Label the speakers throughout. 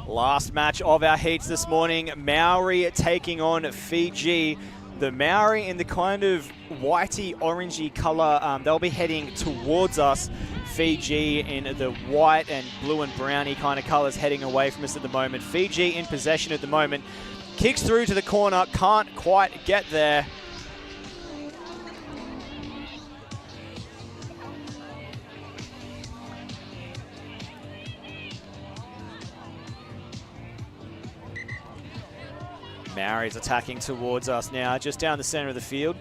Speaker 1: Last match of our heats this morning, Maori taking on Fiji. The Maori in the kind of whitey orangey colour, they'll be heading towards us. Fiji in the white and blue and browny kind of colours heading away from us at the moment. Fiji in possession at the moment. Kicks through to the corner, can't quite get there. Maori's attacking towards us now, just down the centre of the field.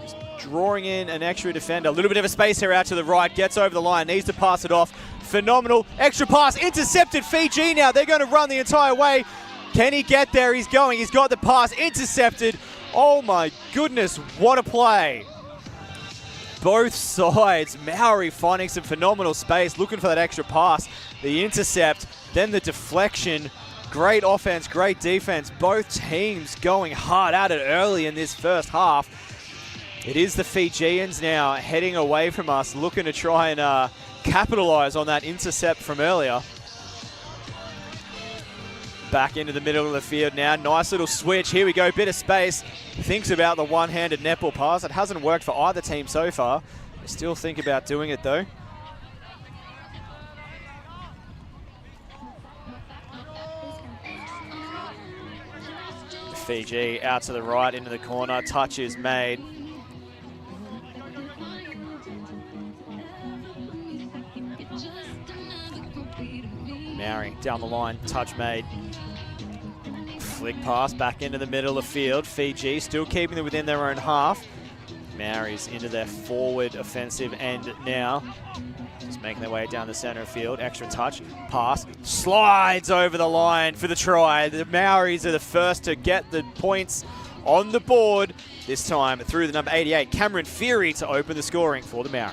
Speaker 1: Just drawing in an extra defender. A little bit of a space here out to the right. Gets over the line, needs to pass it off. Phenomenal. Extra pass, intercepted Fiji now. They're going to run the entire way. Can he get there? He's going. He's got the pass, intercepted. Oh my goodness, what a play. Both sides, Maori finding some phenomenal space, looking for that extra pass. The intercept, then the deflection. Great offense, great defense. Both teams going hard at it early in this first half. It is the Fijians now heading away from us, looking to try and capitalize on that intercept from earlier. Back into the middle of the field now. Nice little switch. Here we go, bit of space. Thinks about the one-handed netball pass. It hasn't worked for either team so far. They still think about doing it though. Fiji out to the right into the corner. Touch is made. Maori down the line. Touch made. Flick pass back into the middle of the field. Fiji still keeping them within their own half. Maori's into their forward offensive end now. Just making their way down the center of field. Extra touch, pass, slides over the line for the try. The Maoris are the first to get the points on the board. This time through the number 88, Cameron Fury, to open the scoring for the Maori.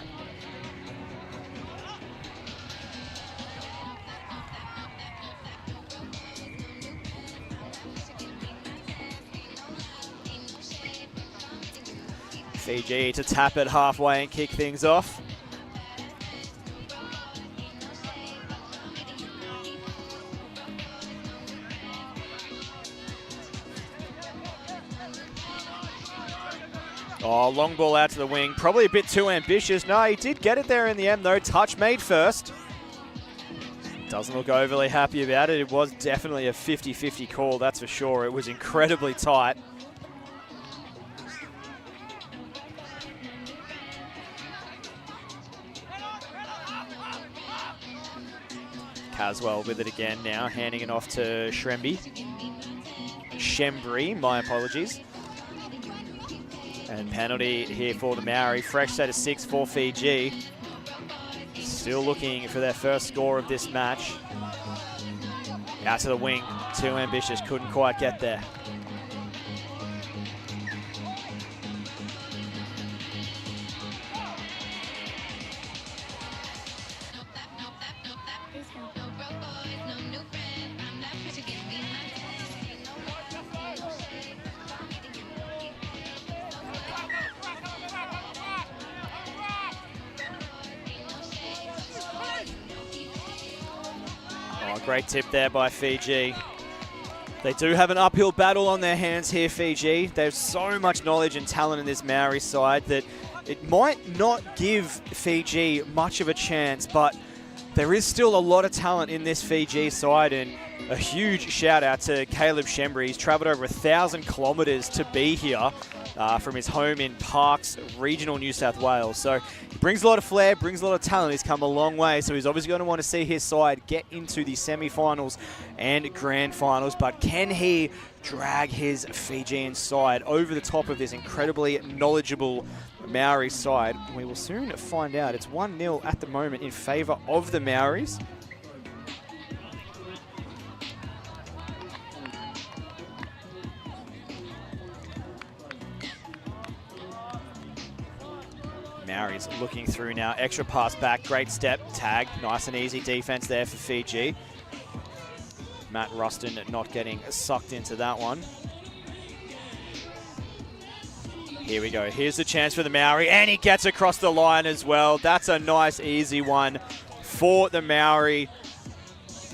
Speaker 1: Fiji to tap it halfway and kick things off. Oh, long ball out to the wing. Probably a bit too ambitious. No, he did get it there in the end, though. Touch made first. Doesn't look overly happy about it. It was definitely a 50-50 call, that's for sure. It was incredibly tight. Caswell with it again now, handing it off to Shembri, my apologies. And penalty here for the Maori. Fresh set of 6 for Fiji. Still looking for their first score of this match. Out to the wing. Too ambitious. Couldn't quite get there. Great tip there by Fiji. They do have an uphill battle on their hands here, Fiji. There's so much knowledge and talent in this Maori side that it might not give Fiji much of a chance, but there is still a lot of talent in this Fiji side, and a huge shout out to Caleb Shembri. He's travelled over 1,000 kilometres to be here from his home in Parkes, regional New South Wales. So he brings a lot of flair, brings a lot of talent. He's come a long way, so he's obviously going to want to see his side get into the semi-finals and grand finals. But can he drag his Fijian side over the top of this incredibly knowledgeable Maori side? We will soon find out. It's 1-0 at the moment in favour of the Maoris. Maori's looking through now. Extra pass back. Great step. Tag. Nice and easy defense there for Fiji. Matt Ruston not getting sucked into that one. Here we go. Here's the chance for the Maori. And he gets across the line as well. That's a nice, easy one for the Maori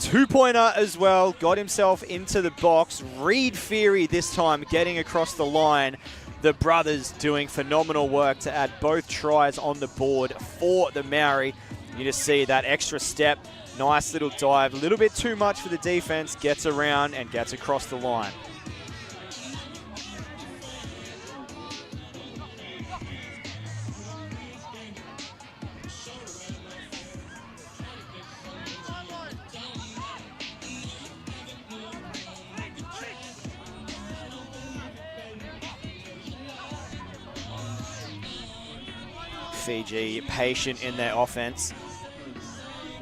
Speaker 1: Two-pointer as well, got himself into the box. Reed Feary this time getting across the line. The brothers doing phenomenal work to add both tries on the board for the Māori. You just see that extra step, nice little dive, a little bit too much for the defense, gets around and gets across the line. Fiji patient in their offense.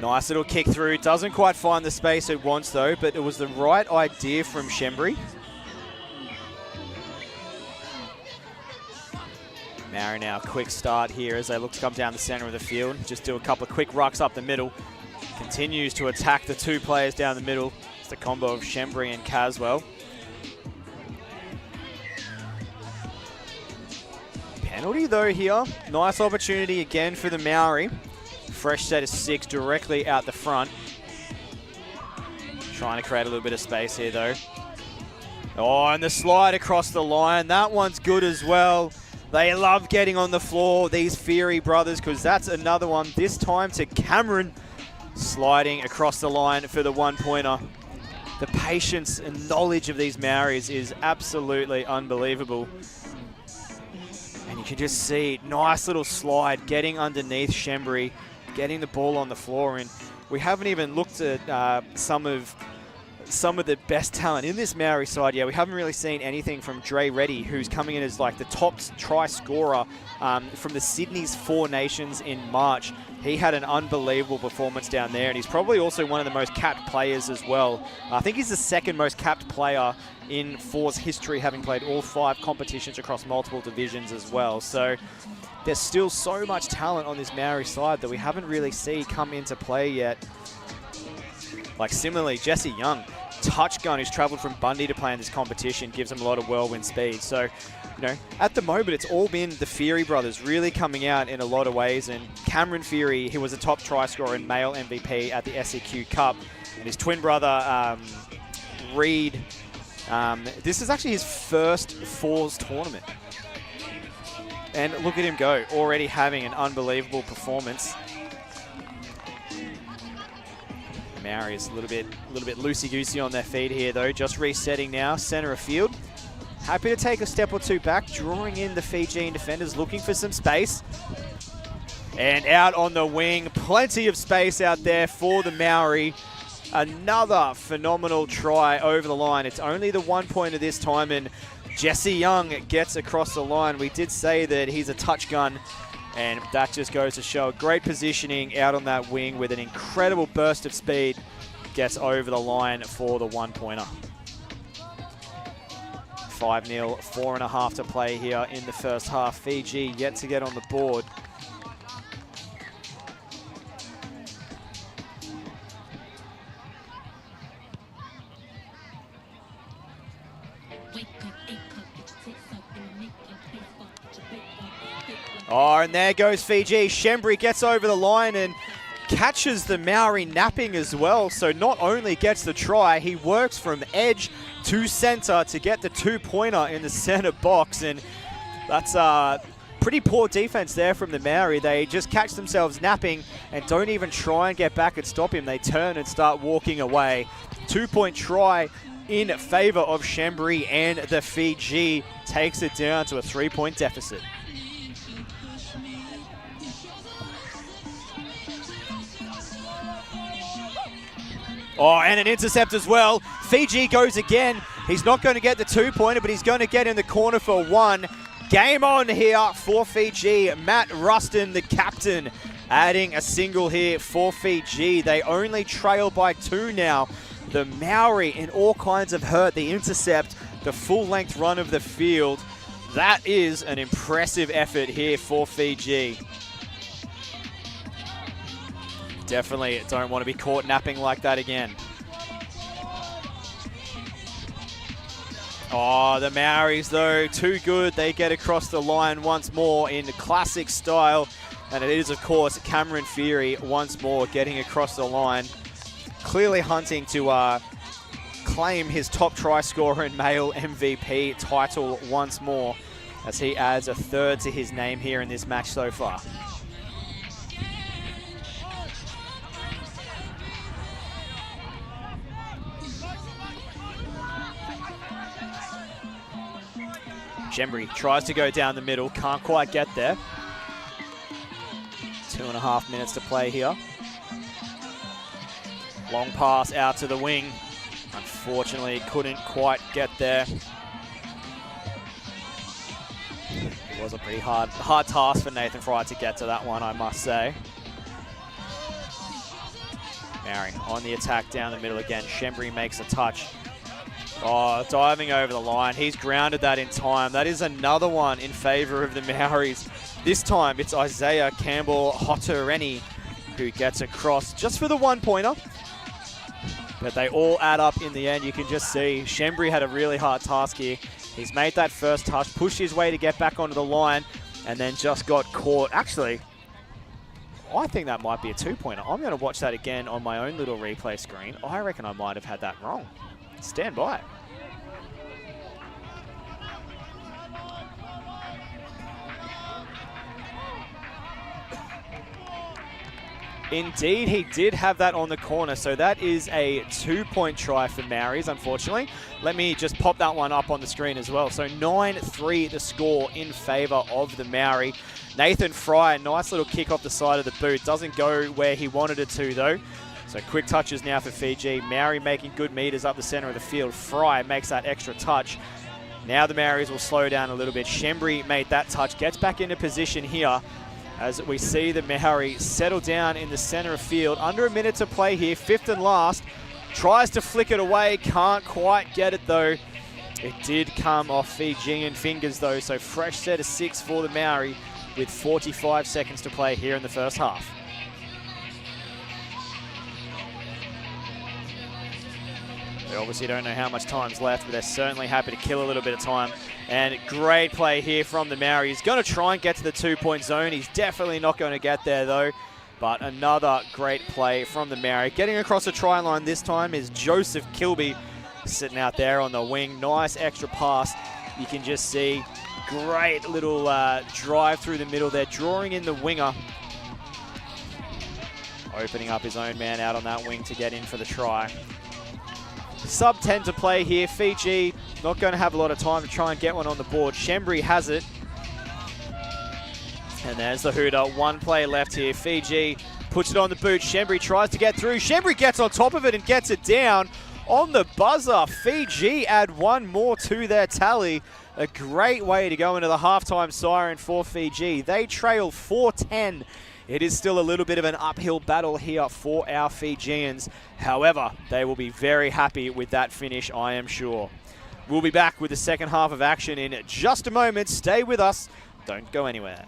Speaker 1: Nice little kick through. Doesn't quite find the space it wants though, but it was the right idea from Schembri. Māori now quick start here as they look to come down the center of the field. Just do a couple of quick rucks up the middle. Continues to attack the two players down the middle. It's the combo of Schembri and Caswell. Penalty though here. Nice opportunity again for the Māori. Fresh set of 6 directly out the front. Trying to create a little bit of space here though. Oh, and the slide across the line. That one's good as well. They love getting on the floor, these Feary brothers, because that's another one. This time to Cameron. Sliding across the line for the one-pointer. The patience and knowledge of these Māoris is absolutely unbelievable. And you can just see, nice little slide, getting underneath Schembri, getting the ball on the floor. And we haven't even looked at some of the best talent in this Māori side yet. We haven't really seen anything from Dre Reddy, who's coming in as like the top try scorer from the Sydney's Four Nations in March. He had an unbelievable performance down there, and he's probably also one of the most capped players as well. I think he's the second most capped player in Four's history, having played all 5 competitions across multiple divisions as well. So there's still so much talent on this Māori side that we haven't really seen come into play yet. Like similarly, Jesse Young, touch gun, who's travelled from Bundy to play in this competition, gives him a lot of whirlwind speed. So, you know, at the moment, it's all been the Feary brothers really coming out in a lot of ways. And Cameron Feary, he was a top try scorer and male MVP at the SEQ Cup. And his twin brother, Reed, this is actually his first Fours tournament. And look at him go, already having an unbelievable performance. Māori is a little bit loosey-goosey on their feet here though, just resetting now, center of field. Happy to take a step or two back, drawing in the Fijian defenders, looking for some space. And out on the wing, plenty of space out there for the Māori. Another phenomenal try over the line. It's only the one-pointer this time, and Jesse Young gets across the line. We did say that he's a touch gun, and that just goes to show great positioning out on that wing with an incredible burst of speed. Gets over the line for the one-pointer. 5-0, 4.5 to play here in the first half. Fiji yet to get on the board. Oh, and there goes Fiji. Schembri gets over the line and catches the Māori napping as well. So not only gets the try, he works from edge to center to get the two-pointer in the center box. And that's pretty poor defense there from the Māori. They just catch themselves napping and don't even try and get back and stop him. They turn and start walking away. 2-point try in favor of Schembri, and the Fiji takes it down to a 3-point deficit. Oh, and an intercept as well. Fiji goes again. He's not going to get the two-pointer, but he's going to get in the corner for one. Game on here for Fiji. Matt Ruston, the captain, adding a single here for Fiji. They only trail by 2 now. The Māori in all kinds of hurt. The intercept, the full-length run of the field. That is an impressive effort here for Fiji. Definitely don't want to be caught napping like that again. Oh, the Māoris though, too good. They get across the line once more in classic style. And it is, of course, Cameron Feary once more getting across the line. clearly hunting to claim his top try scorer and male MVP title once more, as he adds a third to his name here in this match so far. Shembri tries to go down the middle, can't quite get there. 2.5 minutes to play here. Long pass out to the wing. Unfortunately, couldn't quite get there. It was a pretty hard task for Nathan Fry to get to that one, I must say. Maori on the attack down the middle again. Shembri makes a touch. Oh, diving over the line. He's grounded that in time. That is another one in favour of the Maoris. This time it's Isaiah Campbell-Hotereni who gets across just for the one-pointer. But they all add up in the end. You can just see Shembri had a really hard task here. He's made that first touch, pushed his way to get back onto the line, and then just got caught. Actually, I think that might be a two-pointer. I'm going to watch that again on my own little replay screen. I reckon I might have had that wrong. Stand by. Indeed, he did have that on the corner, so that is a 2-point try for Maoris, unfortunately. Let me just pop that one up on the screen as well. So 9-3 the score in favour of the Maori. Nathan Fry, nice little kick off the side of the boot. Doesn't go where he wanted it to, though. So quick touches now for Fiji. Maori making good meters up the centre of the field. Fry makes that extra touch. Now the Maoris will slow down a little bit. Shembri made that touch, gets back into position here as we see the Maori settle down in the centre of field. Under a minute to play here, fifth and last. Tries to flick it away, can't quite get it though. It did come off Fijian fingers though, so fresh set of 6 for the Maori with 45 seconds to play here in the first half. They obviously don't know how much time's left, but they're certainly happy to kill a little bit of time. And great play here from the Maori. He's going to try and get to the 2-point zone. He's definitely not going to get there, though. But another great play from the Maori. Getting across the try line this time is Joseph Kilby sitting out there on the wing. Nice extra pass. You can just see great little drive through the middle there, drawing in the winger. Opening up his own man out on that wing to get in for the try. Sub 10 to play here. Fiji not going to have a lot of time to try and get one on the board. Shembri has it. And there's the hooter. One play left here. Fiji puts it on the boot. Shembri tries to get through. Shembri gets on top of it and gets it down on the buzzer. Fiji add one more to their tally. A great way to go into the halftime siren for Fiji. They trail 4-10. It is still a little bit of an uphill battle here for our Fijians. However, they will be very happy with that finish, I am sure. We'll be back with the second half of action in just a moment. Stay with us. Don't go anywhere.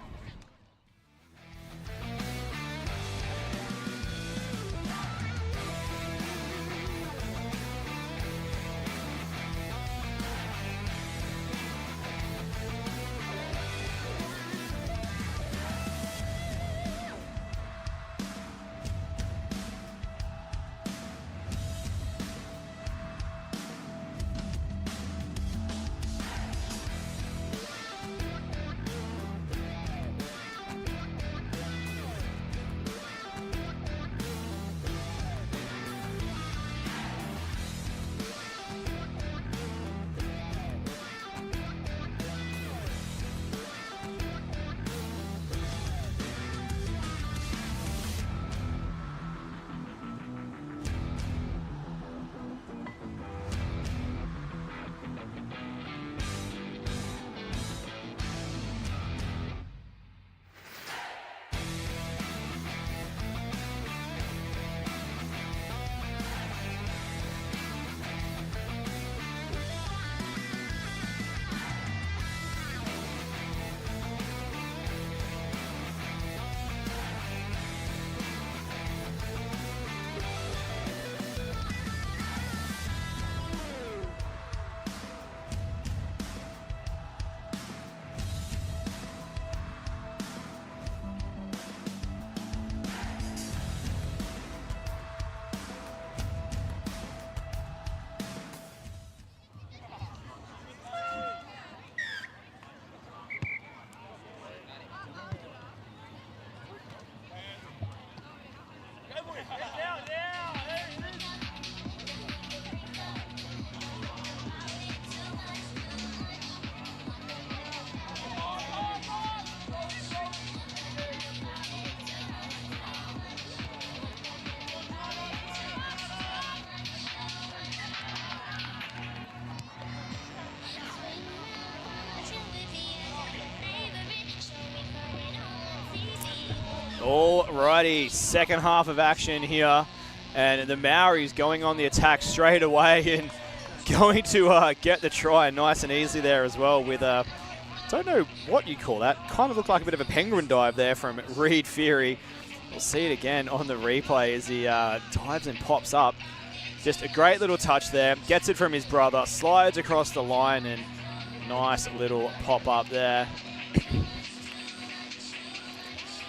Speaker 1: Alrighty, second half of action here. And the Maoris going on the attack straight away and going to get the try nice and easy there as well with, don't know what you call that. Kind of looked like a bit of a penguin dive there from Reid Fury. We'll see it again on the replay as he dives and pops up. Just a great little touch there. Gets it from his brother, slides across the line, and nice little pop up there.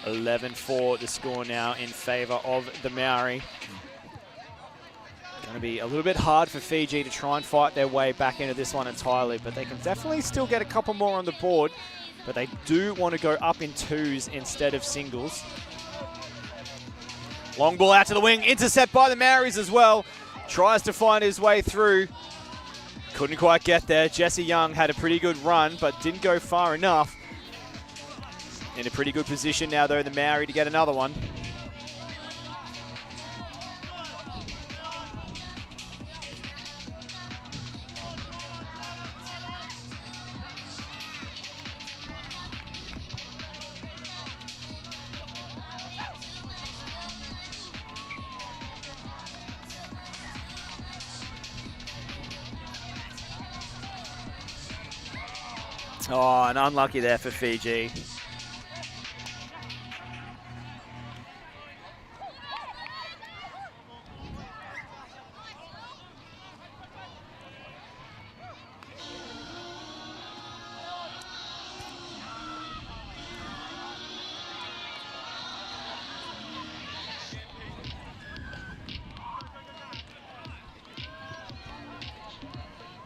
Speaker 1: 11-4 the score now in favour of the Maori. Going to be a little bit hard for Fiji to try and fight their way back into this one entirely, but they can definitely still get a couple more on the board, but they do want to go up in twos instead of singles. Long ball out to the wing, intercept by the Maoris as well. Tries to find his way through. Couldn't quite get there. Jesse Young had a pretty good run, but didn't go far enough. In a pretty good position now, though, the Maori to get another one. Oh, and unlucky there for Fiji.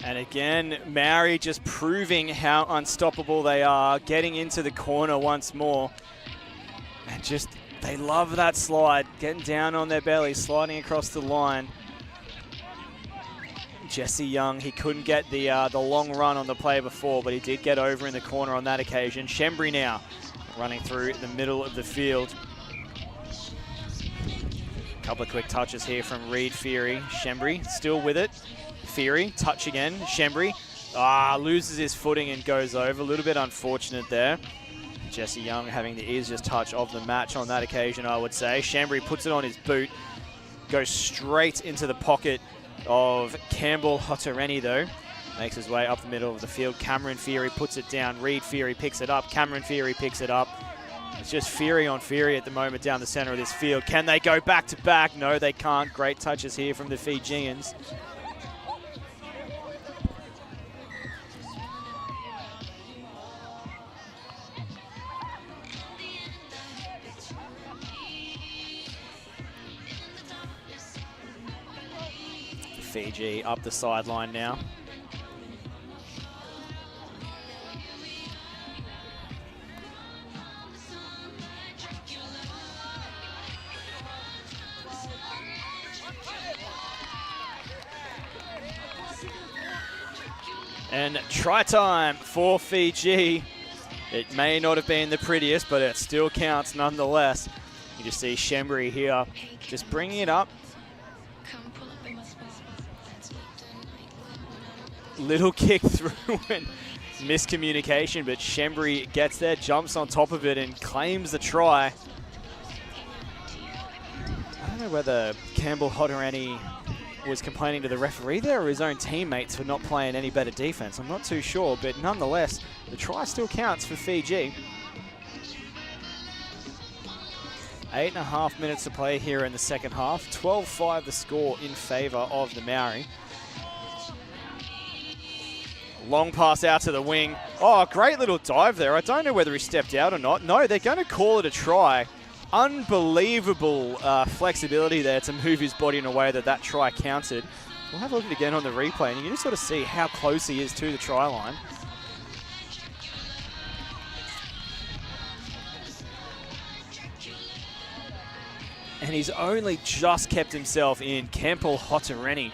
Speaker 1: And again, Maori just proving how unstoppable they are, getting into the corner once more. And just, they love that slide, getting down on their belly, sliding across the line. Jesse Young, he couldn't get the long run on the play before, but he did get over in the corner on that occasion. Shembri now running through the middle of the field. Couple of quick touches here from Reid Fury. Shembri still with it. Fury, touch again. Shembri loses his footing and goes over. A little bit unfortunate there. Jesse Young having the easiest touch of the match on that occasion, I would say. Shembri puts it on his boot. Goes straight into the pocket of Campbell Hotareni, though. Makes his way up the middle of the field. Cameron Fury puts it down. Reid Fury picks it up. Cameron Fury picks it up. It's just Fury on Fury at the moment down the center of this field. Can they go back to back? No, they can't. Great touches here from the Fijians. Fiji up the sideline now. And try time for Fiji. It may not have been the prettiest, but it still counts nonetheless. You just see Shembri here just bringing it up. Little kick through and miscommunication, but Shembri gets there, jumps on top of it and claims the try. I don't know whether Campbell Hotareni was complaining to the referee there or his own teammates for not playing any better defense. I'm not too sure, but nonetheless, the try still counts for Fiji. 8.5 minutes to play here in the second half. 12-5 the score in favor of the Maori. Long pass out to the wing. Oh, great little dive there. I don't know whether he stepped out or not. No, they're going to call it a try. Unbelievable flexibility there to move his body in a way that try counted. We'll have a look at it again on the replay, and you can just sort of see how close he is to the try line. And he's only just kept himself in. Campbell Hotareni.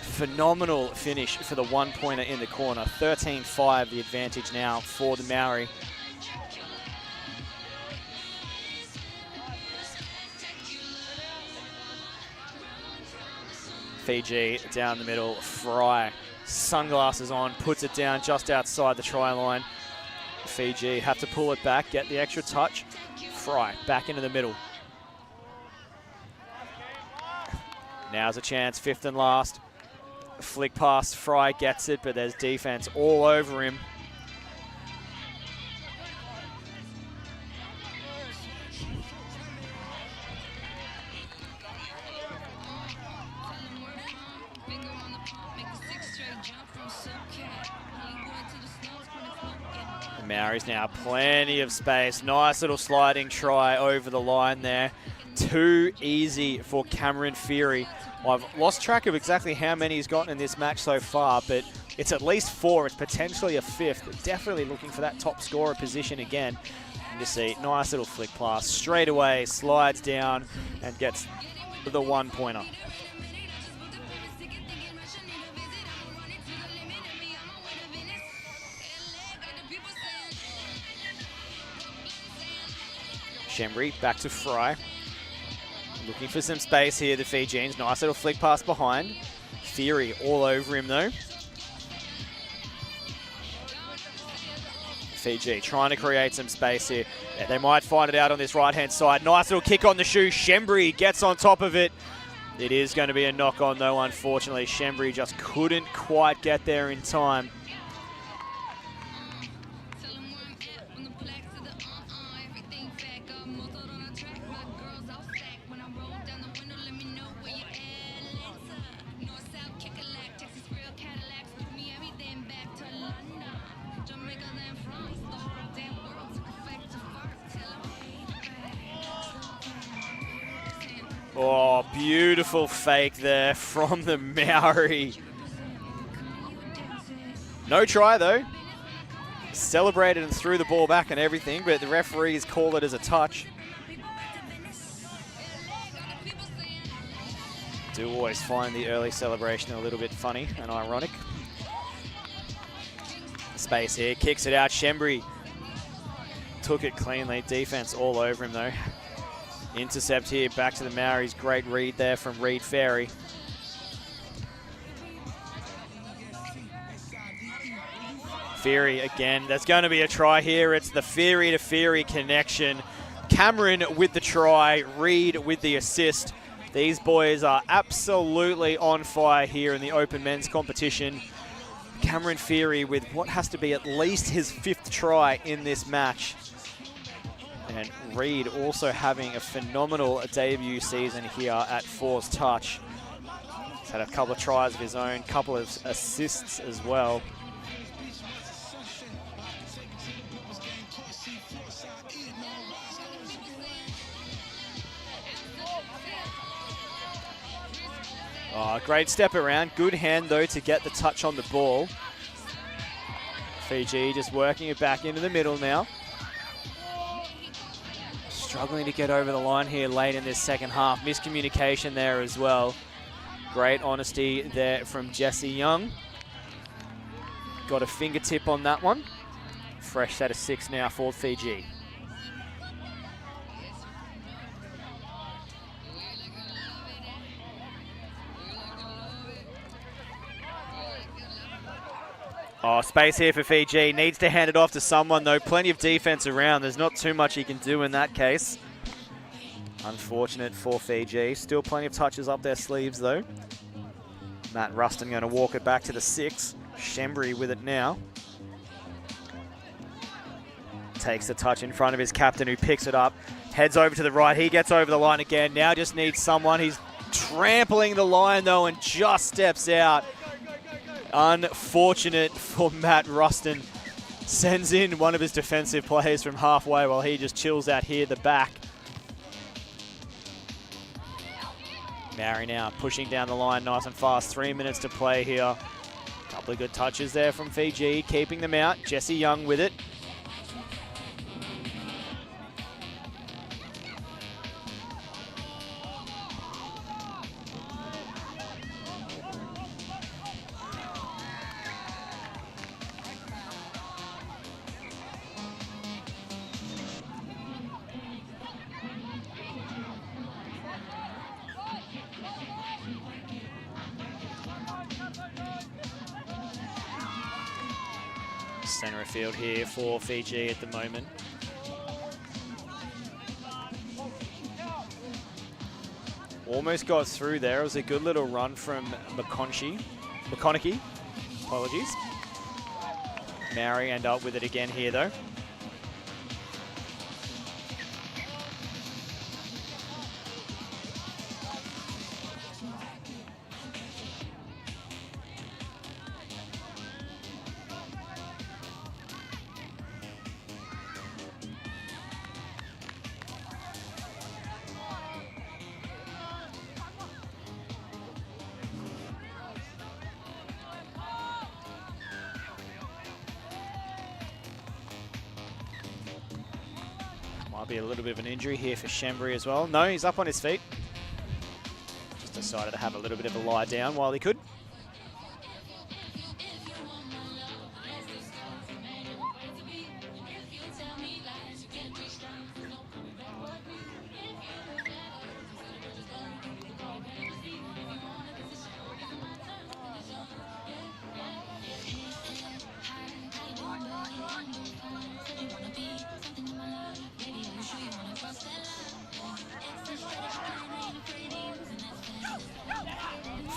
Speaker 1: Phenomenal finish for the one-pointer in the corner. 13-5 the advantage now for the Maori. Fiji down the middle. Fry, sunglasses on, puts it down just outside the try line. Fiji have to pull it back, get the extra touch. Fry back into the middle. Now's a chance, fifth and last. Flick past, Fry gets it, but there's defense all over him. Maori's now plenty of space. Nice little sliding try over the line there. Too easy for Cameron Fury. I've lost track of exactly how many he's gotten in this match so far, but it's at least 4. It's potentially a 5th. Definitely looking for that top scorer position again. You see, nice little flick pass. Straight away, slides down and gets the 1-pointer. Shembri back to Fry. Looking for some space here, the Fijians. Nice little flick pass behind. Fury all over him though. Fiji trying to create some space here. Yeah, they might find it out on this right-hand side. Nice little kick on the shoe. Shembri gets on top of it. It is going to be a knock-on though, unfortunately. Shembri just couldn't quite get there in time. Oh, beautiful fake there from the Maori. No try though. Celebrated and threw the ball back and everything, but the referees call it as a touch. Do always find the early celebration a little bit funny and ironic. Space here, kicks it out. Shembri took it cleanly. Defense all over him though. Intercept here, back to the Maoris. Great read there from Reed Ferry. Fury again. There's going to be a try here. It's the Fury to Fury connection. Cameron with the try, Reed with the assist. These boys are absolutely on fire here in the open men's competition. Cameron Fury with what has to be at least his 5th try in this match. And Reed also having a phenomenal debut season here at Fours Touch. He's had a couple of tries of his own, couple of assists as well. Oh, great step around. Good hand though to get the touch on the ball. Fiji just working it back into the middle now. Struggling to get over the line here late in this second half. Miscommunication there as well. Great honesty there from Jesse Young. Got a fingertip on that one. Fresh set of 6 now for Fiji. Oh, space here for Fiji. Needs to hand it off to someone, though. Plenty of defense around. There's not too much he can do in that case. Unfortunate for Fiji. Still plenty of touches up their sleeves, though. Matt Ruston going to walk it back to the 6. Shembri with it now. Takes the touch in front of his captain, who picks it up. Heads over to the right. He gets over the line again. Now just needs someone. He's trampling the line, though, and just steps out. Unfortunate for Matt Ruston. Sends in one of his defensive players from halfway while he just chills out here at the back. Maori now pushing down the line nice and fast. 3 minutes to play here. Couple of good touches there from Fiji, keeping them out. Jesse Young with it. Centre of field here for Fiji at the moment. Almost got through there. It was a good little run from McConaughey. Apologies. Maori end up with it again here, though. Might be a little bit of an injury here for Shembri as well. No, he's up on his feet. Just decided to have a little bit of a lie down while he could.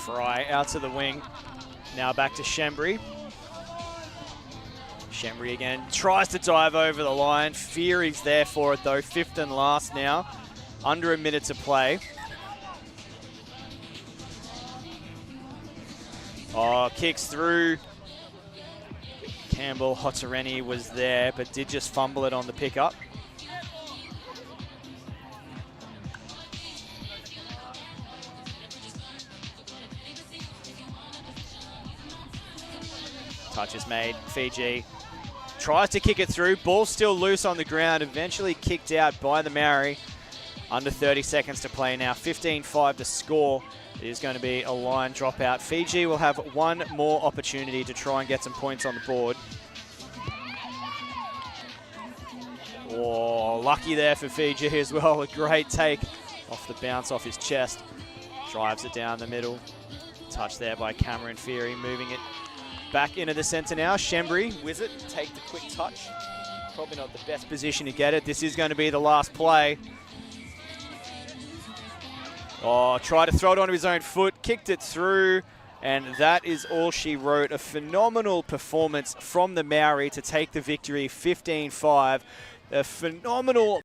Speaker 1: Fry out to the wing. Now back to Shembri. Shembri again tries to dive over the line. Fury's there for it though. Fifth and last now. Under a minute to play. Oh, kicks through. Campbell Hotareni was there, but did just fumble it on the pickup. Touch is made. Fiji tries to kick it through. Ball still loose on the ground. Eventually kicked out by the Maori. Under 30 seconds to play now. 15-5 to score. It is going to be a line dropout. Fiji will have one more opportunity to try and get some points on the board. Oh, lucky there for Fiji as well. A great take off the bounce off his chest. Drives it down the middle. Touch there by Cameron Fury, moving it back into the centre now. Shembri, Wizard, take the quick touch. Probably not the best position to get it. This is going to be the last play. Oh, tried to throw it onto his own foot, kicked it through, and that is all she wrote. A phenomenal performance from the Maori to take the victory, 15-5. A phenomenal